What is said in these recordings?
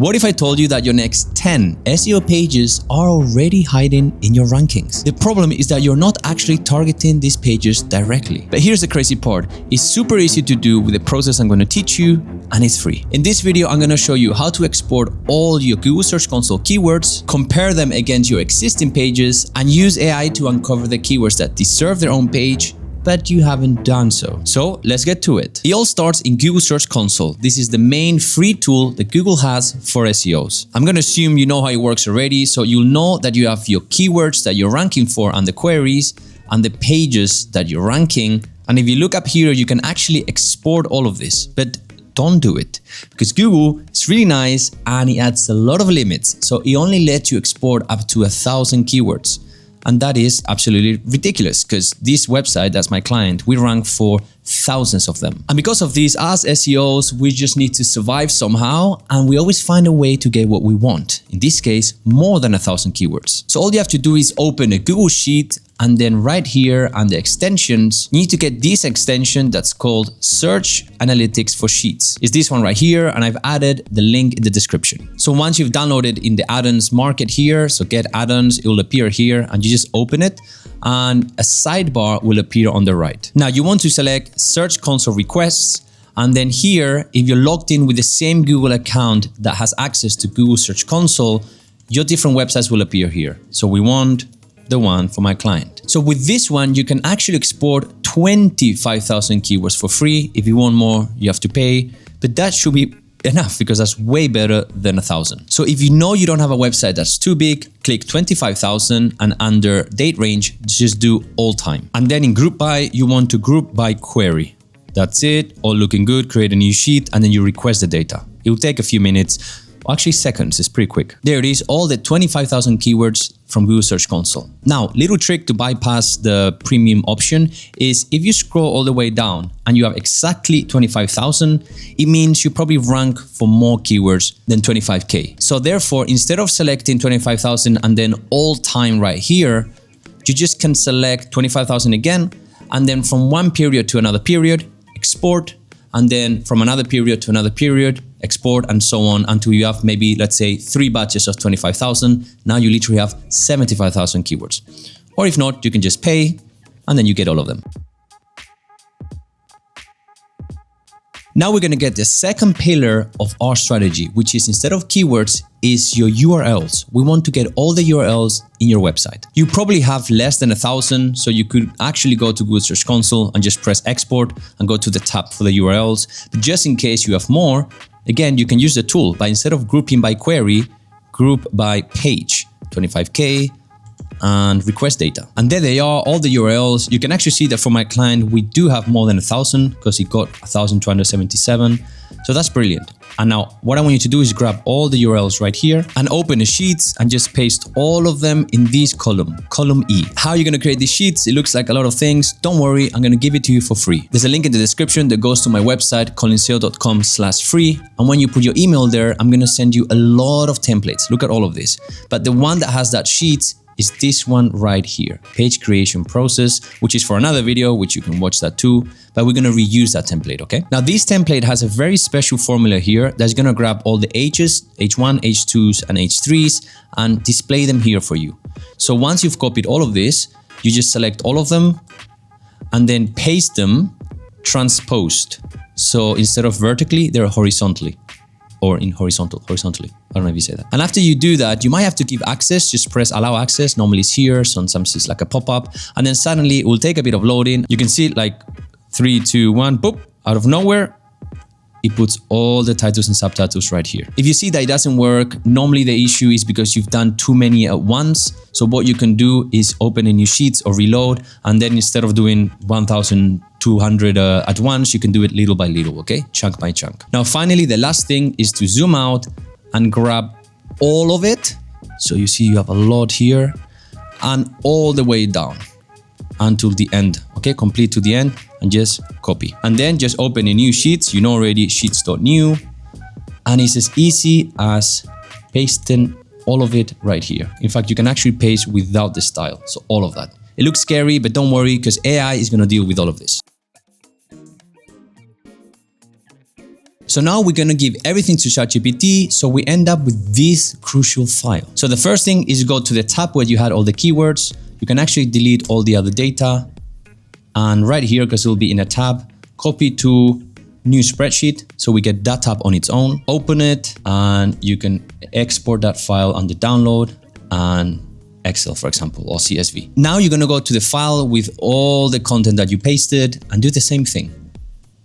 What if I told you that your next 10 SEO pages are already hiding in your rankings? The problem is that you're not actually targeting these pages directly. But here's the crazy part. It's super easy to do with the process I'm going to teach you, and it's free. In this video, I'm going to show you how to export all your Google Search Console keywords, compare them against your existing pages, and use AI to uncover the keywords that deserve their own page, but you haven't done so. So let's get to it. It all starts in Google Search Console. This is the main free tool that Google has for SEOs. I'm going to assume you know how it works already, so you'll know that you have your keywords that you're ranking for and the queries and the pages that you're ranking. And if you look up here, you can actually export all of this, but don't do it because Google is really nice and it adds a lot of limits. So it only lets you export up to 1,000 keywords. And that is absolutely ridiculous because this website, that's my client, we rank for thousands of them. And because of this, as SEOs, we just need to survive somehow, and we always find a way to get what we want. In this case, more than 1,000 keywords. So all you have to do is open a Google Sheet, and then right here under extensions, you need to get this extension that's called Search Analytics for Sheets. It's this one right here, and I've added the link in the description. So once you've downloaded in the add-ons market here, so get add-ons, it will appear here, and you just open it, and a sidebar will appear on the right. Now you want to select Search Console Requests, and then here, if you're logged in with the same Google account that has access to Google Search Console, your different websites will appear here. So we want the one for my client. So with this one, you can actually export 25,000 keywords for free. If you want more, you have to pay, but that should be enough because that's way better than 1,000. So if you know you don't have a website that's too big, click 25,000 and under date range, just do all time. And then in group by, you want to group by query. That's it, all looking good, create a new sheet, and then you request the data. It will take a few minutes. Actually seconds, it's pretty quick. There it is, all the 25,000 keywords from Google Search Console. Now, little trick to bypass the premium option is if you scroll all the way down and you have exactly 25,000, it means you probably rank for more keywords than 25K. So therefore, instead of selecting 25,000 and then all time right here, you just can select 25,000 again, and then from one period to another period, export, and then from another period to another period, export, and so on until you have maybe, let's say, 3 batches of 25,000. Now you literally have 75,000 keywords. Or if not, you can just pay and then you get all of them. Now we're going to get the second pillar of our strategy, which is instead of keywords, is your URLs. We want to get all the URLs in your website. You probably have less than 1,000, so you could actually go to Google Search Console and just press export and go to the tab for the URLs. But just in case you have more, again, you can use the tool, but instead of grouping by query, group by page, 25K, and request data. And there they are, all the URLs. You can actually see that for my client, we do have more than 1,000 because he got 1,277. So that's brilliant. And now what I want you to do is grab all the URLs right here and open the sheets and just paste all of them in this column, column E. How are you going to create these sheets? It looks like a lot of things. Don't worry, I'm going to give it to you for free. There's a link in the description that goes to my website, colinseo.com/free. And when you put your email there, I'm going to send you a lot of templates. Look at all of this. But the one that has that sheet is this one right here, page creation process, which is for another video, which you can watch that too, but we're going to reuse that template, okay? Now this template has a very special formula here that's going to grab all the H's, H1, H2s, and H3s and display them here for you. So once you've copied all of this, you just select all of them and then paste them transposed. So instead of vertically, they're horizontally. Or in horizontally. I don't know if you say that. And after you do that, you might have to give access, just press allow access. Normally it's here, sometimes it's like a pop-up. And then suddenly it will take a bit of loading. You can see it like 3, 2, 1, boop, out of nowhere, it puts all the titles and subtitles right here. If you see that it doesn't work, normally the issue is because you've done too many at once. So what you can do is open a new sheet or reload. And then instead of doing 1,200 at once, you can do it little by little, okay? Chunk by chunk. Now, finally, the last thing is to zoom out and grab all of it. So you see you have a lot here and all the way down until the end, okay? Complete to the end and just copy. And then just open a new sheet. You know already sheets.new. And it's as easy as pasting all of it right here. In fact, you can actually paste without the style. So all of that. It looks scary, but don't worry because AI is going to deal with all of this. So now we're gonna give everything to ChatGPT, so we end up with this crucial file. So the first thing is go to the tab where you had all the keywords. You can actually delete all the other data. And right here, because it will be in a tab, copy to new spreadsheet. So we get that tab on its own. Open it and you can export that file under download and Excel, for example, or CSV. Now you're gonna go to the file with all the content that you pasted and do the same thing.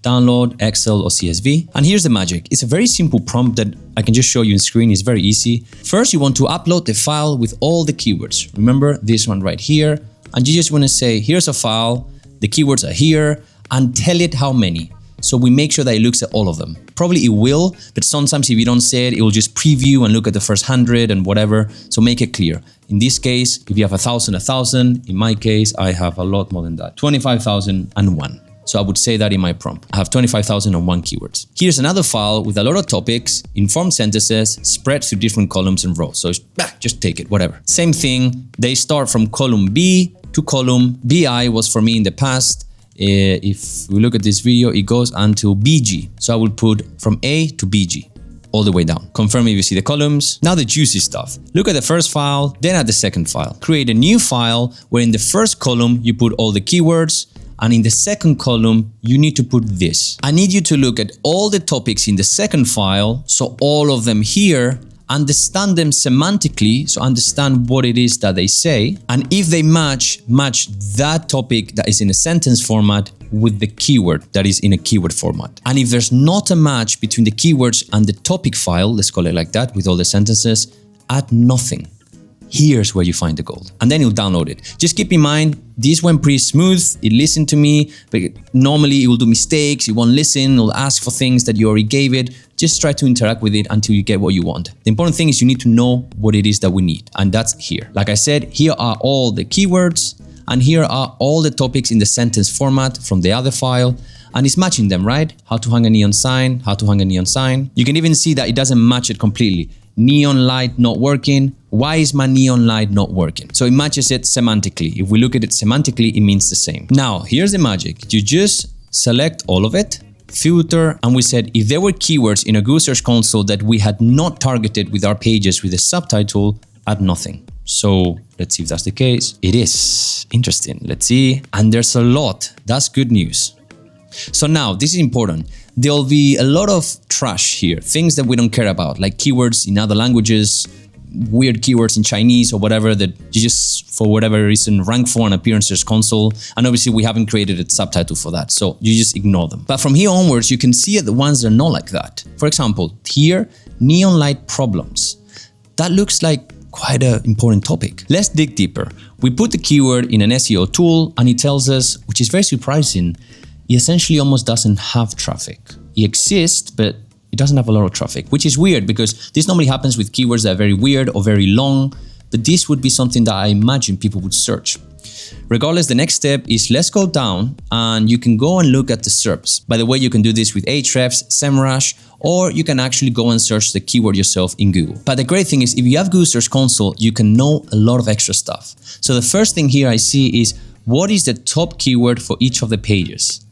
Download Excel or CSV. And here's the magic. It's a very simple prompt that I can just show you on screen. It's very easy. First, you want to upload the file with all the keywords. Remember this one right here. And you just want to say, here's a file, the keywords are here, and tell it how many. So we make sure that it looks at all of them. Probably it will, but sometimes if you don't say it, it will just preview and look at the first 100 and whatever. So make it clear. In this case, if you have 1,000, in my case, I have a lot more than that, 25,001. So I would say that in my prompt. I have 25,001 keywords. Here's another file with a lot of topics, informed sentences, spread through different columns and rows. So just take it, whatever. Same thing, they start from column B to column BI was for me in the past. If we look at this video, it goes until BG. So I will put from A to BG, all the way down. Confirm if you see the columns. Now the juicy stuff. Look at the first file, then at the second file. Create a new file where in the first column, you put all the keywords, and in the second column, you need to put this. I need you to look at all the topics in the second file, so all of them here, understand them semantically, so understand what it is that they say, and if they match that topic that is in a sentence format with the keyword that is in a keyword format. And if there's not a match between the keywords and the topic file, let's call it like that, with all the sentences, add nothing. Here's where you find the gold. And then you'll download it. Just keep in mind, this went pretty smooth. It listened to me, but normally it will do mistakes. It won't listen. It'll ask for things that you already gave it. Just try to interact with it until you get what you want. The important thing is you need to know what it is that we need. And that's here. Like I said, here are all the keywords and here are all the topics in the sentence format from the other file. And it's matching them, right? How to hang a neon sign, how to hang a neon sign. You can even see that it doesn't match it completely. Neon light not working. Why is my neon light not working? So it matches it semantically. If we look at it semantically, it means the same. Now, here's the magic. You just select all of it, filter, and we said if there were keywords in a Google Search Console that we had not targeted with our pages with a subtitle, add nothing. So let's see if that's the case. It is. Interesting. Let's see. And there's a lot. That's good news. So now, this is important. There'll be a lot of trash here, things that we don't care about, like keywords in other languages, weird keywords in Chinese or whatever that you just, for whatever reason, rank for and appear in Search Console. And obviously we haven't created a subtitle for that, so you just ignore them. But from here onwards, you can see the ones that are not like that. For example, here, neon light problems. That looks like quite an important topic. Let's dig deeper. We put the keyword in an SEO tool and it tells us, which is very surprising, it essentially almost doesn't have traffic. It exists, but it doesn't have a lot of traffic, which is weird because this normally happens with keywords that are very weird or very long, but this would be something that I imagine people would search. Regardless, the next step is let's go down and you can go and look at the SERPs. By the way, you can do this with Ahrefs, SEMrush, or you can actually go and search the keyword yourself in Google. But the great thing is if you have Google Search Console, you can know a lot of extra stuff. So the first thing here I see is what is the top keyword for each of the pages?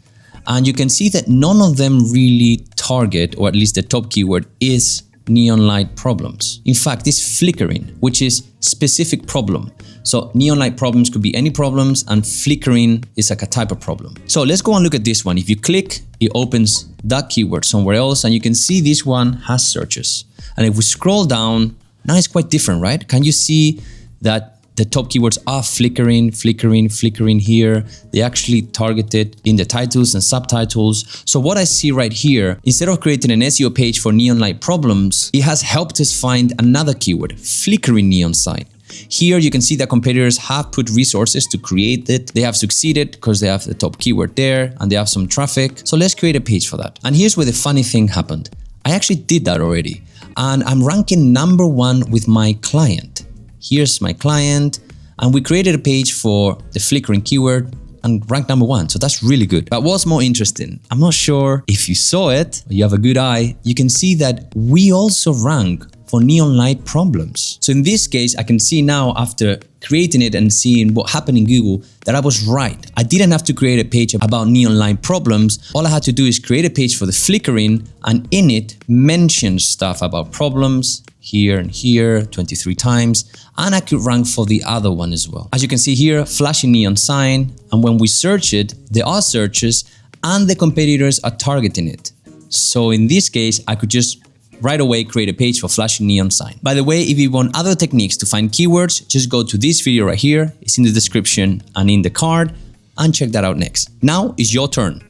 And you can see that none of them really target, or at least the top keyword is neon light problems. In fact, it's flickering, which is specific problem. So neon light problems could be any problems and flickering is like a type of problem. So let's go and look at this one. If you click, it opens that keyword somewhere else and you can see this one has searches. And if we scroll down, now it's quite different, right? Can you see that the top keywords are flickering here. They actually targeted in the titles and subtitles. So what I see right here, instead of creating an SEO page for neon light problems, it has helped us find another keyword, flickering neon sign. Here you can see that competitors have put resources to create it. They have succeeded because they have the top keyword there and they have some traffic. So let's create a page for that. And here's where the funny thing happened. I actually did that already. And I'm ranking #1 with my client. Here's my client, and we created a page for the flickering keyword and ranked #1. So that's really good. But what's more interesting, I'm not sure if you saw it, or you have a good eye, you can see that we also rank for neon light problems. So in this case, I can see now after creating it and seeing what happened in Google that I was right. I didn't have to create a page about neon light problems. All I had to do is create a page for the flickering and in it mention stuff about problems here and here 23 times, and I could rank for the other one as well. As you can see here, flashing neon sign, and when we search it, there are searches and the competitors are targeting it. So in this case, I could just right away create a page for flashing neon sign. By the way, if you want other techniques to find keywords, just go to this video right here. It's in the description and in the card, and check that out next. Now is your turn.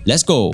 Let's go.